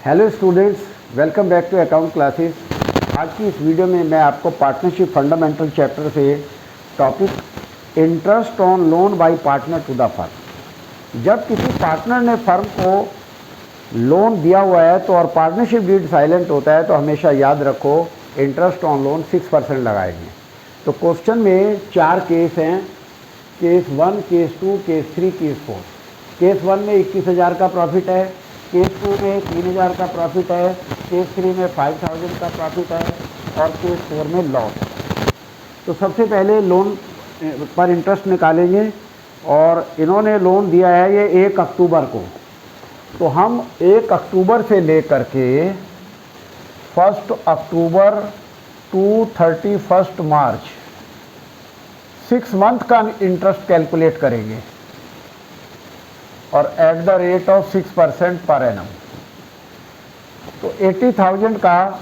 Hello students, welcome back to account classes. आज की इस वीडियो में मैं आपको पार्टनरशिप फंडामेंटल चैप्टर से topic interest on loan by partner to the firm. जब किसी पार्टनर ने फर्म को लोन दिया हुआ है तो और पार्टनरशिप डीड साइलेंट होता है तो हमेशा याद रखो इंटरेस्ट ऑन लोन 6% लगाएंगे। तो क्वेश्चन में 4 केस हैं, case 1, case 2, case 3, case 4। Case 1 में 21,000 का प्रॉफिट है, केस 2 में 3,000 का प्रॉफिट है, केस 3 में 5,000 का प्रॉफिट है और केस 4 में लॉस। तो सबसे पहले लोन पर इंटरेस्ट निकालेंगे और इन्होंने लोन दिया है ये 1 अक्टूबर को। तो हम 1 अक्टूबर से लेकर के 1 अक्टूबर टू 31 मार्च 6 मंथ का इंटरेस्ट कैलकुलेट करेंगे और at the rate of 6% per annum. तो 80,000 का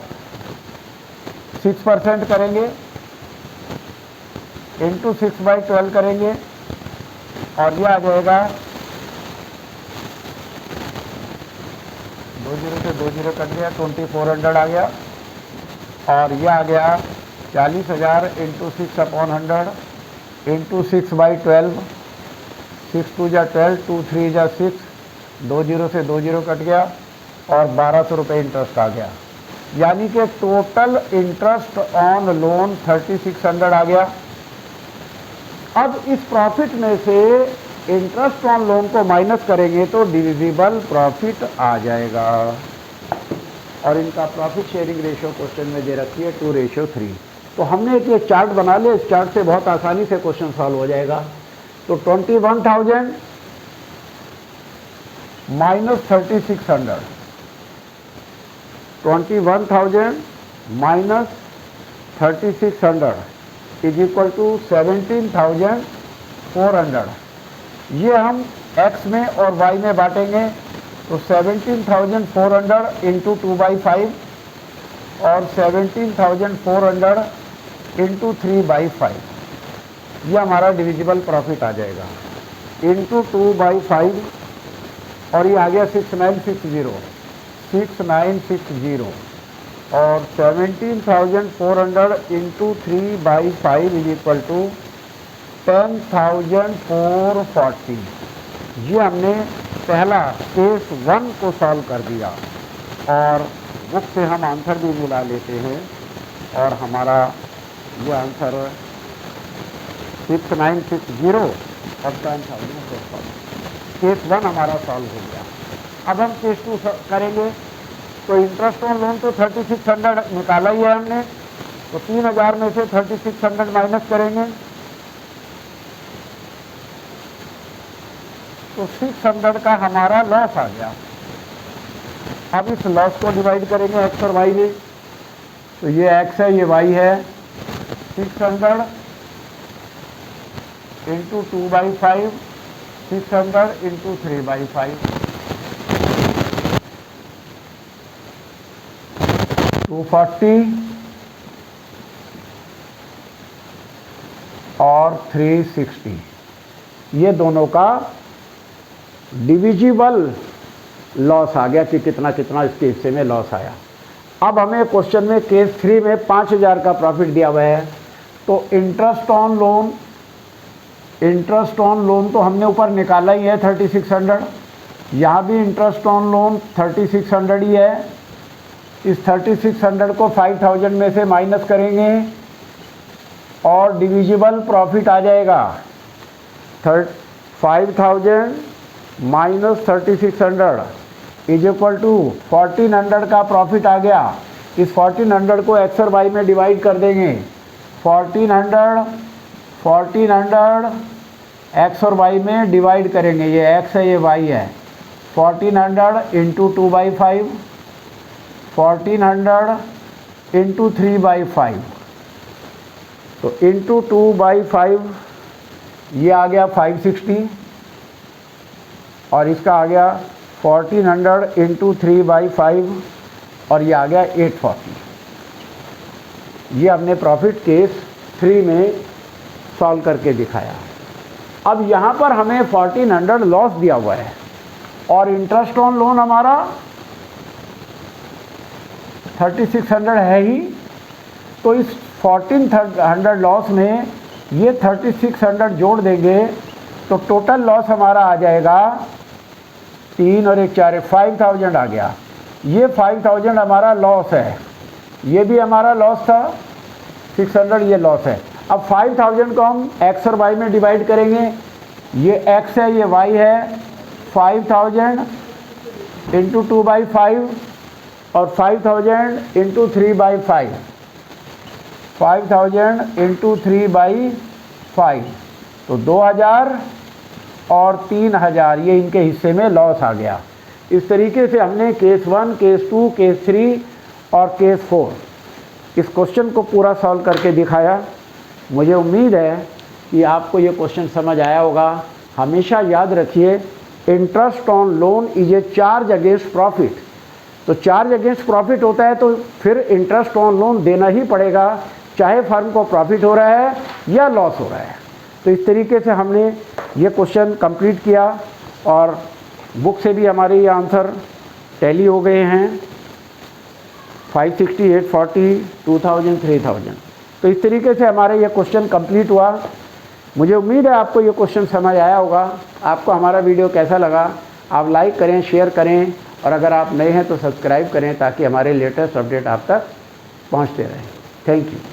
6% करेंगे इंटू 6/12 करेंगे और ये आ जाएगा 20 से 20 कट गया, 2400 आ गया और ये आ गया 40,000 इंटू 6/100 इंटू 6/12। 6 2 जा 12, 2 3 जा 6, 20 से 20 कट गया और 1,200 रुपये इंटरेस्ट आ गया। यानी कि टोटल इंटरेस्ट ऑन लोन 3,600 आ गया। अब इस प्रॉफिट में से इंटरेस्ट ऑन लोन को माइनस करेंगे तो डिविजिबल प्रॉफिट आ जाएगा और इनका प्रॉफिट शेयरिंग रेशियो क्वेश्चन में दे रखी है 2:3। तो हमने एक ये चार्ट बना लिया, इस चार्ट से बहुत आसानी से क्वेश्चन सॉल्व हो जाएगा। तो 21,000 minus 3,600, 21,000 minus 3,600 is equal to 17,400। ये हम x में और y में बांटेंगे तो 17,400 इंटू 2/5 और 17,400 इंटू 3/5। ये हमारा डिविजिबल प्रॉफिट आ जाएगा इंटू 2/5 और ये आ गया 6960 और 17,400 इंटू 3/5 इज इक्वल टू 10,440। ये हमने पहला केस 1 को सॉल्व कर दिया और बुक से हम आंसर भी मिला लेते हैं और हमारा ये आंसर 6960 और 10,440। केस 1 हमारा सॉल्व हो गया। अब हम केस 2 करेंगे। तो इंटरेस्ट ऑन लोन तो 3,600 निकाला ही है हमने, तो 3,000 में से 3,600 माइनस करेंगे तो 600 का हमारा लॉस आ गया। अब इस लॉस को डिवाइड करेंगे एक्स और वाई में। तो ये एक्स है, ये वाई है। 600 इंटू 2/5, 600 इंटू 3/5, 240 और 360। ये दोनों का डिविजिबल लॉस आ गया कि कितना कितना इसके हिस्से में लॉस आया। अब हमें क्वेश्चन में केस 3 में 5,000 का प्रॉफिट दिया हुआ है। तो इंटरेस्ट ऑन लोन तो हमने ऊपर निकाला ही है 3,600। यहाँ भी इंटरेस्ट ऑन लोन 3,600 ही है। इस 3,600 को 5,000 में से माइनस करेंगे और डिविजिबल प्रॉफिट आ जाएगा 5,000 माइनस 3,600 इज इक्वल टू 1,400 का प्रॉफिट आ गया। इस 1,400 को एक्स और वाई में डिवाइड कर देंगे। 1,400 एक्स और वाई में डिवाइड करेंगे। ये एक्स है, ये वाई है। 1,400 इंटू 2/5, 1,400 इंटू 3/5। तो इंटू 2/5 ये आ गया 560 और इसका आ गया 1,400 इंटू 3/5 और ये आ गया 840। ये हमने प्रॉफिट केस 3 में सॉल्व करके दिखाया। अब यहाँ पर हमें 1,400 लॉस दिया हुआ है और इंटरेस्ट ऑन लोन हमारा 3600 है ही, तो इस 1400 लॉस में ये 3600 जोड़ देंगे तो टोटल लॉस हमारा आ जाएगा 3 और 1 4 5000 आ गया। ये 5000 हमारा लॉस है, ये भी हमारा लॉस था, 600 ये लॉस है। अब 5000 को हम x और y में डिवाइड करेंगे, ये x है ये y है, 5000 इंटू 2/5 और 5000 इंटू 3/5, 5000 इंटू 3/5, तो 2000 और 3000 ये इनके हिस्से में लॉस आ गया। इस तरीके से हमने केस 1, केस 2, केस 3 और केस 4 इस क्वेश्चन को पूरा सॉल्व करके दिखाया। मुझे उम्मीद है कि आपको ये क्वेश्चन समझ आया होगा। हमेशा याद रखिए, interest on loan is a charge against profit. तो चार्ज अगेंस्ट प्रॉफिट होता है तो फिर इंटरेस्ट ऑन लोन देना ही पड़ेगा, चाहे फर्म को प्रॉफिट हो रहा है या लॉस हो रहा है। तो इस तरीके से हमने ये क्वेश्चन कंप्लीट किया और बुक से भी हमारे ये आंसर टैली हो गए हैं, 560, 840, 2000, 3000। तो इस तरीके से हमारे ये क्वेश्चन कंप्लीट हुआ। मुझे उम्मीद है आपको ये क्वेश्चन समझ आया होगा। आपको हमारा वीडियो कैसा लगा आप लाइक करें, शेयर करें और अगर आप नए हैं तो सब्सक्राइब करें ताकि हमारे लेटेस्ट अपडेट आप तक पहुंचते रहें। Thank you.